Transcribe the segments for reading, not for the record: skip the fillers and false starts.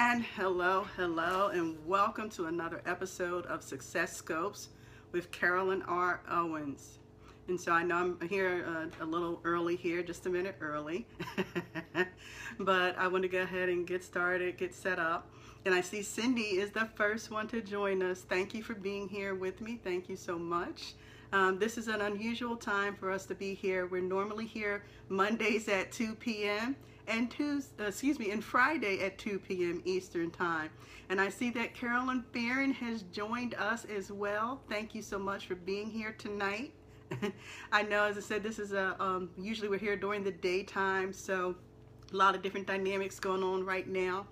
And hello, and welcome to another episode of Success Scopes with Carolyn R. Owens. And so I know I'm here a little early here, just a minute early, but I want to go ahead and get started, get set up. And I see Cindy is the first one to join us. Thank you for being here with me. Thank you so much. This is an unusual time for us to be here. We're normally here Mondays at 2 p.m. and Friday at 2 p.m. Eastern Time. And I see that Carolyn Farron has joined us as well. Thank you so much for being here tonight. I know, as I said, this is usually we're here during the daytime, so a lot of different dynamics going on right now.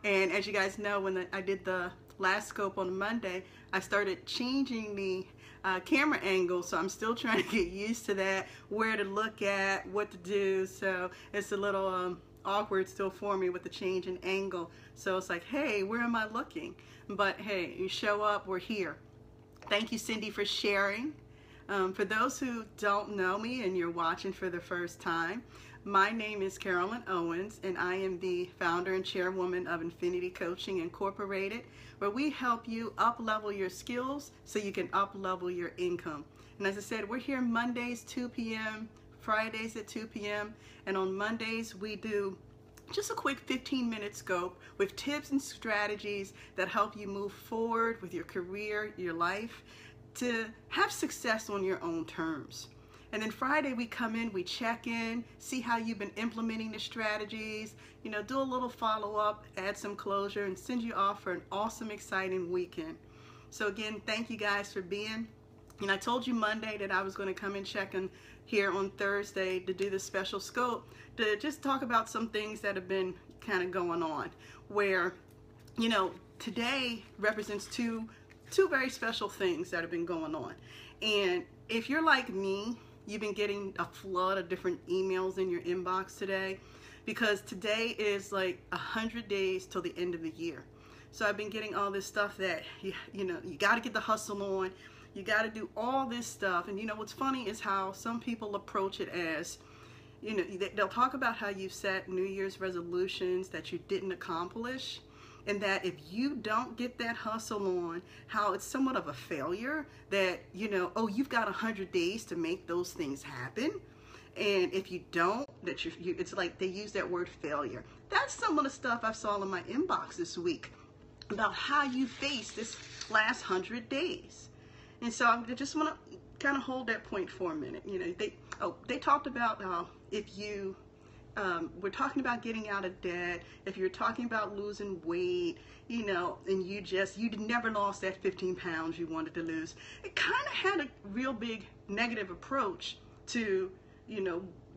And as you guys know, when I did the last scope on Monday, I started changing the camera angle, so I'm still trying to get used to that, where to look at, what to do. So it's a little awkward still for me with the change in angle. So it's like, hey, where am I looking? But hey, you show up, we're here. Thank you, Cindy, for sharing. For those who don't know me and you're watching for the first time, my name is Carolyn Owens, and I am the founder and chairwoman of Infinity Coaching Incorporated, where we help you up-level your skills so you can up-level your income. And as I said, we're here Mondays 2 p.m., Fridays at 2 p.m., and on Mondays we do just a quick 15-minute scope with tips and strategies that help you move forward with your career, your life, to have success on your own terms. And then Friday we come in, we check in, see how you've been implementing the strategies, do a little follow-up, add some closure, and send you off for an awesome, exciting weekend. So again, thank you guys for being. And I told you Monday that I was going to come and check in here on Thursday to do the special scope, to just talk about some things that have been kind of going on, where, today represents two very special things that have been going on. And if you're like me, you've been getting a flood of different emails in your inbox today, because today is like 100 days till the end of the year. So I've been getting all this stuff that you got to get the hustle on, you got to do all this stuff. And what's funny is how some people approach it as, they'll talk about how you've set New Year's resolutions that you didn't accomplish, and that if you don't get that hustle on, how it's somewhat of a failure, that, oh, you've got 100 days to make those things happen. And if you don't, that it's like they use that word failure. That's some of the stuff I saw in my inbox this week about how you face this last 100 days. And so I just want to kind of hold that point for a minute. They talked about if you we're talking about getting out of debt, if you're talking about losing weight, and you never lost that 15 pounds you wanted to lose. It kind of had a real big negative approach to,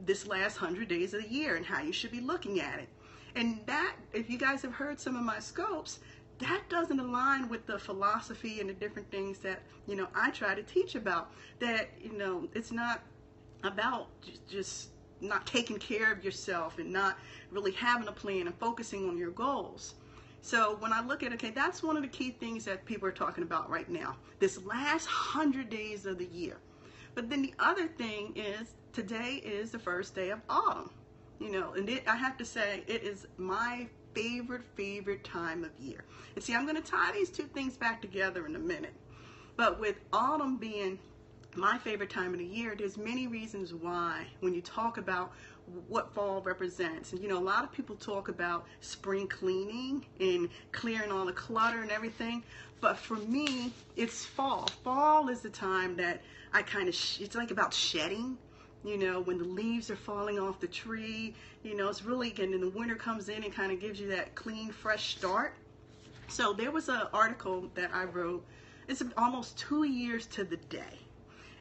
this last 100 days of the year and how you should be looking at it. And that, if you guys have heard some of my scopes, that doesn't align with the philosophy and the different things that, I try to teach about. That, it's not about just not taking care of yourself and not really having a plan and focusing on your goals. So when I look at, okay, that's one of the key things that people are talking about right now, this last 100 days of the year. But then the other thing is, today is the first day of autumn, and I have to say, it is my favorite time of year. And see, I'm going to tie these two things back together in a minute. But with autumn being my favorite time of the year, there's many reasons why when you talk about what fall represents. And a lot of people talk about spring cleaning and clearing all the clutter and everything, but for me, it's fall. Fall is the time that I kind of, it's like about shedding, when the leaves are falling off the tree, it's really, and then the winter comes in and kind of gives you that clean, fresh start. So there was an article that I wrote, it's almost 2 years to the day.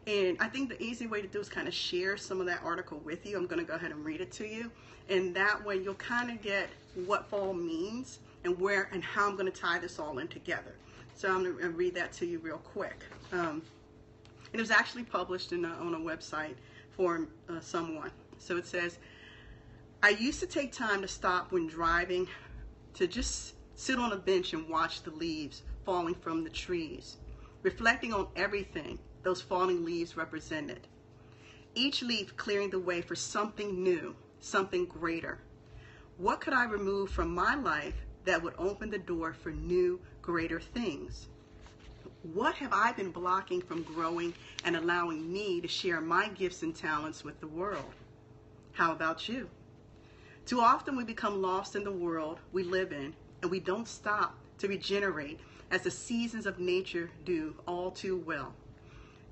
And I think the easy way to do is kind of share some of that article with you. I'm going to go ahead and read it to you. And that way you'll kind of get what fall means and where and how I'm going to tie this all in together. So I'm going to read that to you real quick. It was actually published on a website for someone. So it says, I used to take time to stop when driving to just sit on a bench and watch the leaves falling from the trees, reflecting on everything those falling leaves represented. Each leaf clearing the way for something new, something greater. What could I remove from my life that would open the door for new, greater things? What have I been blocking from growing and allowing me to share my gifts and talents with the world? How about you? Too often we become lost in the world we live in, and we don't stop to regenerate as the seasons of nature do all too well.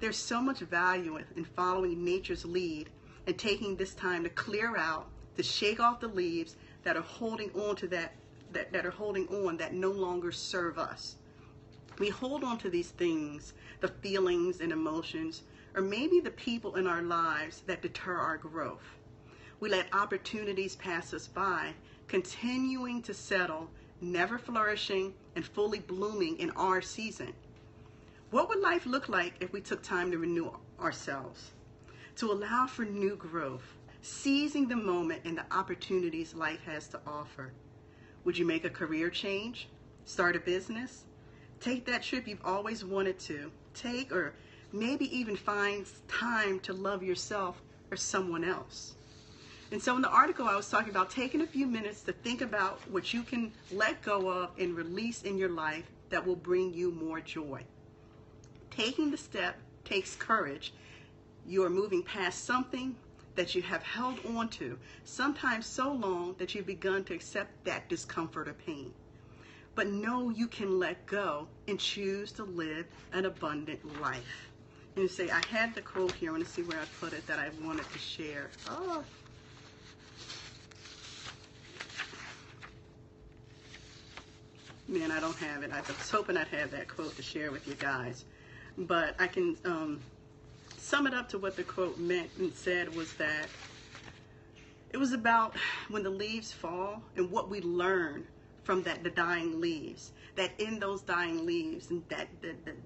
There's so much value in following nature's lead and taking this time to clear out, to shake off the leaves that are holding on to that no longer serve us. We hold on to these things, the feelings and emotions, or maybe the people in our lives that deter our growth. We let opportunities pass us by, continuing to settle, never flourishing and fully blooming in our season. What would life look like if we took time to renew ourselves, to allow for new growth, seizing the moment and the opportunities life has to offer? Would you make a career change, start a business, take that trip you've always wanted to take, or maybe even find time to love yourself or someone else? And so in the article, I was talking about taking a few minutes to think about what you can let go of and release in your life that will bring you more joy. Taking the step takes courage. You are moving past something that you have held on to, sometimes so long that you've begun to accept that discomfort or pain. But know you can let go and choose to live an abundant life. And you say, I had the quote here. I want to see where I put it that I wanted to share. Oh. Man, I don't have it. I was hoping I'd have that quote to share with you guys. But I can sum it up to what the quote meant and said was that it was about when the leaves fall and what we learn from the dying leaves. That in those dying leaves and that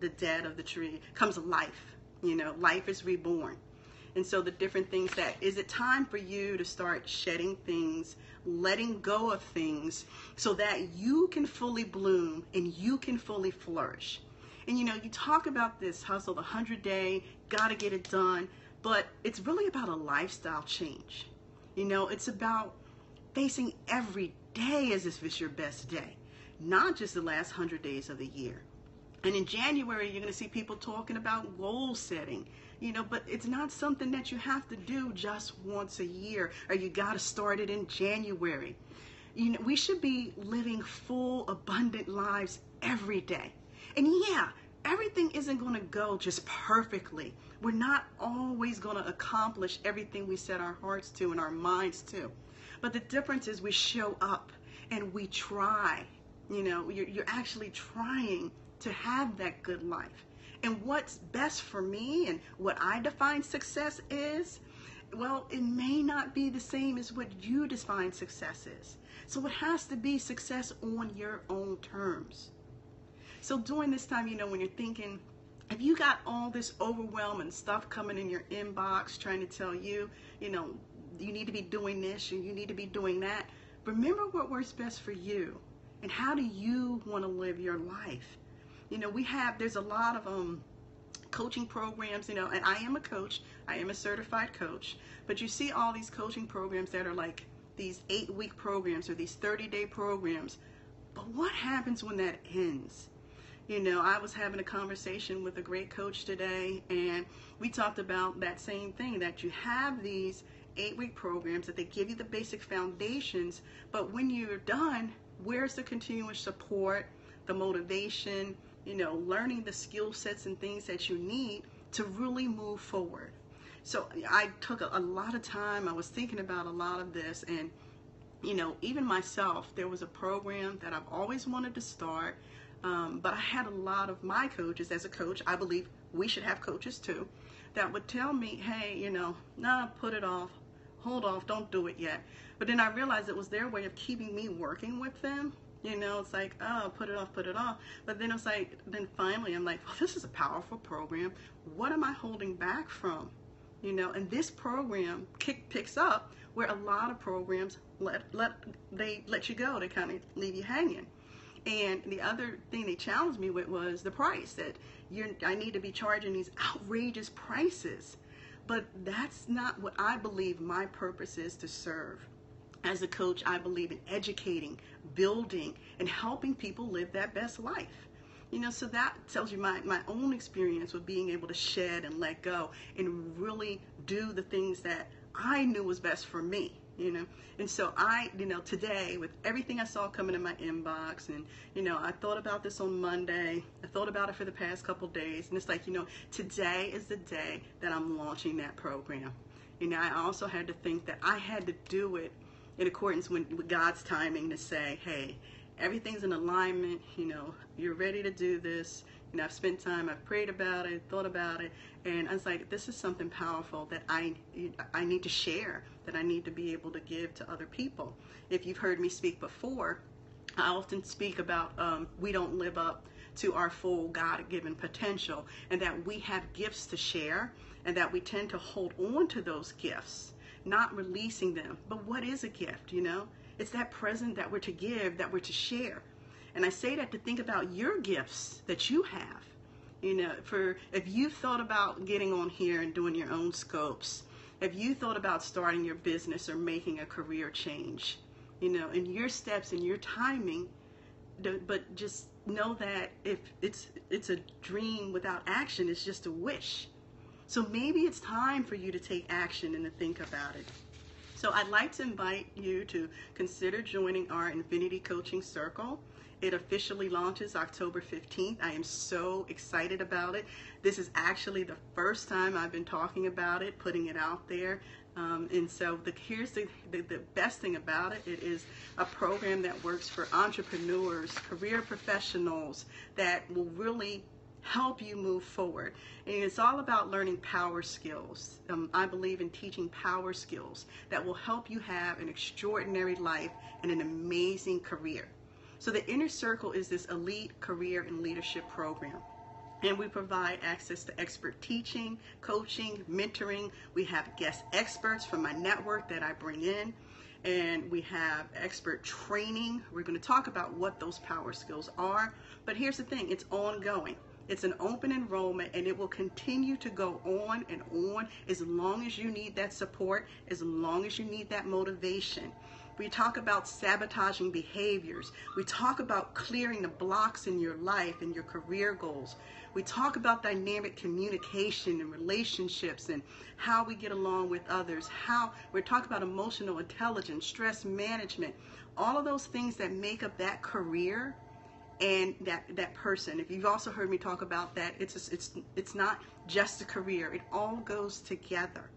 the dead of the tree comes life. You know, life is reborn. And so the different things that, is it time for you to start shedding things, letting go of things so that you can fully bloom and you can fully flourish? And you know, you talk about this hustle, the 100-day, gotta get it done, but it's really about a lifestyle change. You know, it's about facing every day as if it's your best day, not just the last 100 days of the year. And in January, you're going to see people talking about goal setting, you know, but it's not something that you have to do just once a year, or you got to start it in January. You know, we should be living full, abundant lives every day. And yeah, everything isn't going to go just perfectly. We're not always going to accomplish everything we set our hearts to and our minds to. But the difference is we show up and we try. You know, you're actually trying to have that good life. And what's best for me and what I define success is, well, it may not be the same as what you define success is. So it has to be success on your own terms. So during this time, you know, when you're thinking, if you got all this overwhelming stuff coming in your inbox trying to tell you, you know, you need to be doing this and you need to be doing that, remember what works best for you and how do you want to live your life. You know, there's a lot of coaching programs, you know, and I am a coach, I am a certified coach, but you see all these coaching programs that are like these 8-week programs or these 30-day programs, but what happens when that ends? You know, I was having a conversation with a great coach today, and we talked about that same thing, that you have these 8-week programs that they give you the basic foundations, but when you're done, where's the continuous support, the motivation, you know, learning the skill sets and things that you need to really move forward? So I took a lot of time. I was thinking about a lot of this, and you know, even myself, there was a program that I've always wanted to start, but I had a lot of my coaches. As a coach, I believe we should have coaches too, that would tell me, hey, you know, nah, put it off, hold off, don't do it yet. But then I realized it was their way of keeping me working with them. You know, it's like, oh, put it off, put it off. But then it's like, then finally I'm like, well, this is a powerful program. What am I holding back from? You know, and this program picks up where a lot of programs let you go. They kind of leave you hanging. And the other thing they challenged me with was the price, that I need to be charging these outrageous prices. But that's not what I believe my purpose is to serve. As a coach, I believe in educating, building, and helping people live that best life. So that tells you my own experience with being able to shed and let go and really do the things that I knew was best for me. And so today, with everything I saw coming in my inbox, and I thought about this on Monday, I thought about it for the past couple days, and it's like, today is the day that I'm launching that program. I also had to think that I had to do it in accordance with God's timing, to say, hey, everything's in alignment, you're ready to do this. I've spent time, I've prayed about it, thought about it, and I was like, this is something powerful that I need to share, that I need to be able to give to other people. If you've heard me speak before, I often speak about we don't live up to our full God-given potential, and that we have gifts to share, and that we tend to hold on to those gifts, not releasing them. But what is a gift, It's that present that we're to give, that we're to share. And I say that to think about your gifts that you have. If you've thought about getting on here and doing your own scopes, if you thought about starting your business or making a career change, in your steps and your timing, but just know that if it's a dream without action, it's just a wish. So maybe it's time for you to take action and to think about it. So I'd like to invite you to consider joining our Infinity Coaching Circle. It officially launches October 15th. I am so excited about it. This is actually the first time I've been talking about it, putting it out there. And so here's the best thing about it. It is a program that works for entrepreneurs, career professionals, that will really help you move forward. And it's all about learning power skills. I believe in teaching power skills that will help you have an extraordinary life and an amazing career. So the Inner Circle is this elite career and leadership program. And we provide access to expert teaching, coaching, mentoring. We have guest experts from my network that I bring in. And we have expert training. We're going to talk about what those power skills are. But here's the thing, it's ongoing. It's an open enrollment, and it will continue to go on and on as long as you need that support, as long as you need that motivation. We talk about sabotaging behaviors. We talk about clearing the blocks in your life and your career goals. We talk about dynamic communication and relationships and how we get along with others. We talk about emotional intelligence, stress management, all of those things that make up that career and that person. If you've also heard me talk about that, it's not just a career. It all goes together.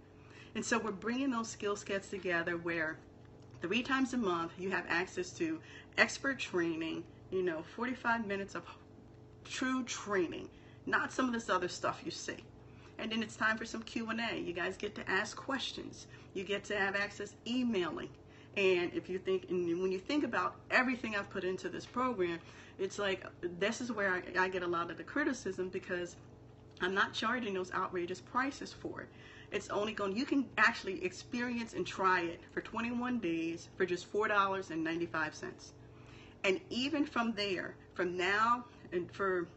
And so we're bringing those skill sets together where 3 times a month you have access to expert training, 45 minutes of true training, not some of this other stuff you see. And then it's time for some Q&A. You guys get to ask questions. You get to have access emailing. And when you think about everything I've put into this program, it's like, this is where I get a lot of the criticism, because I'm not charging those outrageous prices for it. It's only you can actually experience and try it for 21 days for just $4.95. And even from there, from now and for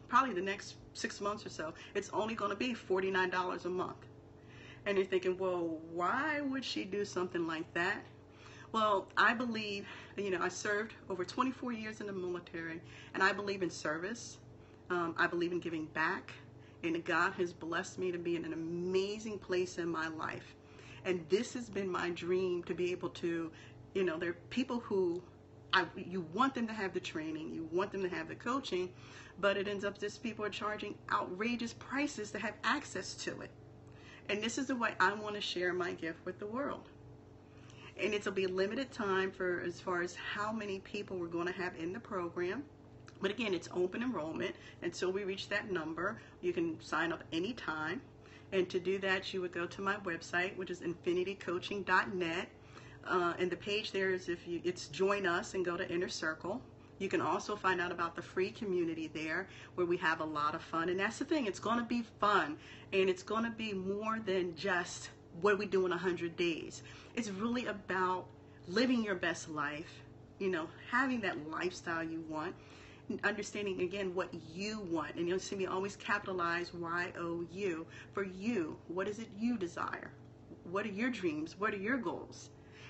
probably the next 6 months or so, it's only going to be $49 a month. And you're thinking, well, why would she do something like that? Well, I believe, I served over 24 years in the military, and I believe in service. I believe in giving back, and God has blessed me to be in an amazing place in my life. And this has been my dream, to be able to, there are people who you want them to have the training, you want them to have the coaching, but it ends up just people are charging outrageous prices to have access to it. And this is the way I want to share my gift with the world. And it'll be a limited time as far as how many people we're going to have in the program. But again, it's open enrollment until we reach that number. You can sign up anytime. And to do that, you would go to my website, which is infinitycoaching.net. And the page there is, it's join us, and go to Inner Circle. You can also find out about the free community there, where we have a lot of fun. And that's the thing, it's going to be fun. And it's going to be more than just what we do in 100 days. It's really about living your best life, having that lifestyle you want, understanding again what you want. And you'll see me always capitalize YOU for you. What is it you desire? What are your dreams? What are your goals?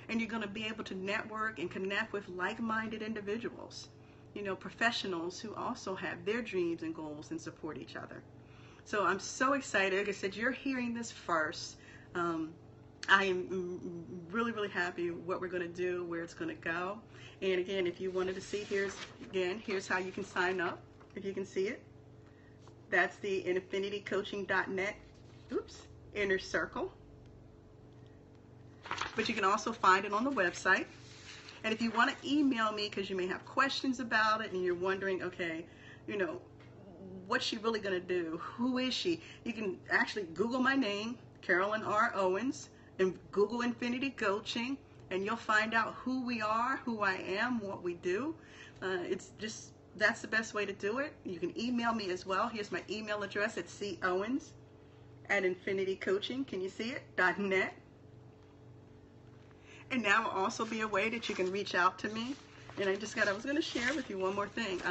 and you're going to be able to network and connect with like-minded individuals, you know, professionals who also have their dreams and goals and support each other. So I'm so excited. Like I said, you're hearing this first. I am really, really happy what we're going to do, where it's going to go. And again, if you wanted to see, here's how you can sign up, if you can see it. That's the infinitycoaching.net, inner circle. But you can also find it on the website. And if you want to email me, because you may have questions about it and you're wondering, okay, you know, what's she really going to do? Who is she? You can actually Google my name, Carolyn R. Owens, and Google Infinity Coaching, and you'll find out who we are, who I am, what we do. That's the best way to do it. You can email me as well. Here's my email address at cowens@infinitycoaching, can you see it, .net. And now will also be a way that you can reach out to me. And I was going to share with you one more thing.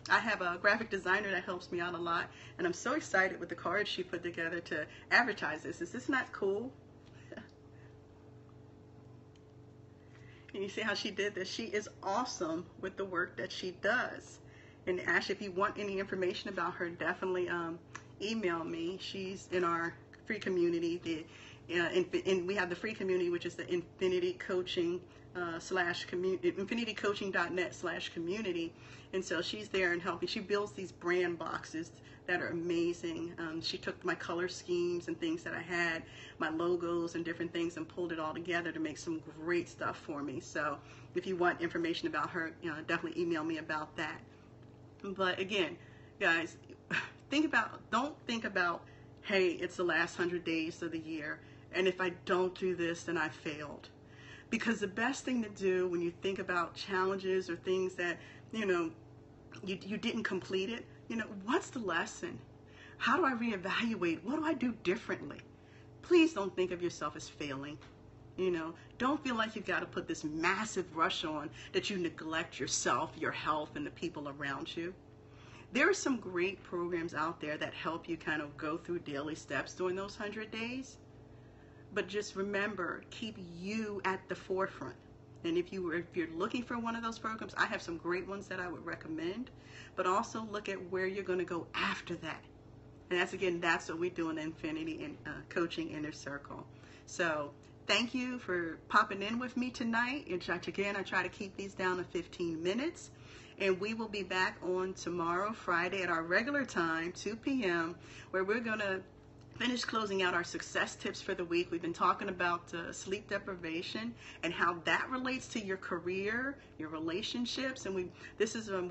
I have a graphic designer that helps me out a lot, and I'm so excited with the cards she put together to advertise this. Is this not cool? And you see how she did this? She is awesome with the work that she does. And actually, if you want any information about her, definitely email me. She's in our free community. And we have the free community, which is the Infinity Coaching infinitycoaching.net/community. And so she's there and helping. She builds these brand boxes that are amazing. She took my color schemes and things that I had, my logos and different things, and pulled it all together to make some great stuff for me. So if you want information about her, definitely email me about that. But again, guys, don't think about, hey, it's the last 100 days of the year, and if I don't do this, then I failed. Because the best thing to do when you think about challenges or things that, you didn't complete it, what's the lesson? How do I reevaluate? What do I do differently? Please don't think of yourself as failing. Don't feel like you've got to put this massive rush on that you neglect yourself, your health, and the people around you. There are some great programs out there that help you kind of go through daily steps during those 100 days. But just remember, keep you at the forefront. And if you're looking for one of those programs, I have some great ones that I would recommend. But also look at where you're going to go after that. And that's what we do in Infinity Coaching Inner Circle. So thank you for popping in with me tonight. Again, I try to keep these down to 15 minutes. And we will be back on tomorrow, Friday, at our regular time, 2 p.m., where we're going to finish closing out our success tips for the week. We've been talking about sleep deprivation and how that relates to your career, your relationships, and we're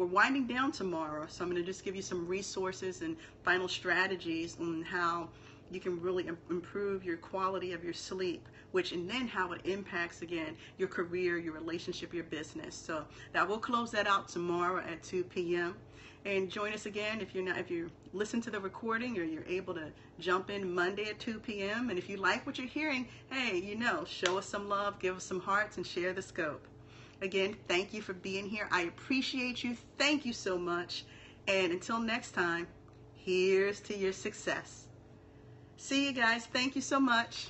winding down tomorrow, so I'm going to just give you some resources and final strategies on how you can really improve your quality of your sleep, and then how it impacts, again, your career, your relationship, your business. So that will close that out tomorrow at 2 p.m. And join us again if you listen to the recording, or you're able to jump in Monday at 2 p.m. And if you like what you're hearing, hey, show us some love, give us some hearts, and share the scope. Again, thank you for being here. I appreciate you. Thank you so much. And until next time, here's to your success. See you guys. Thank you so much.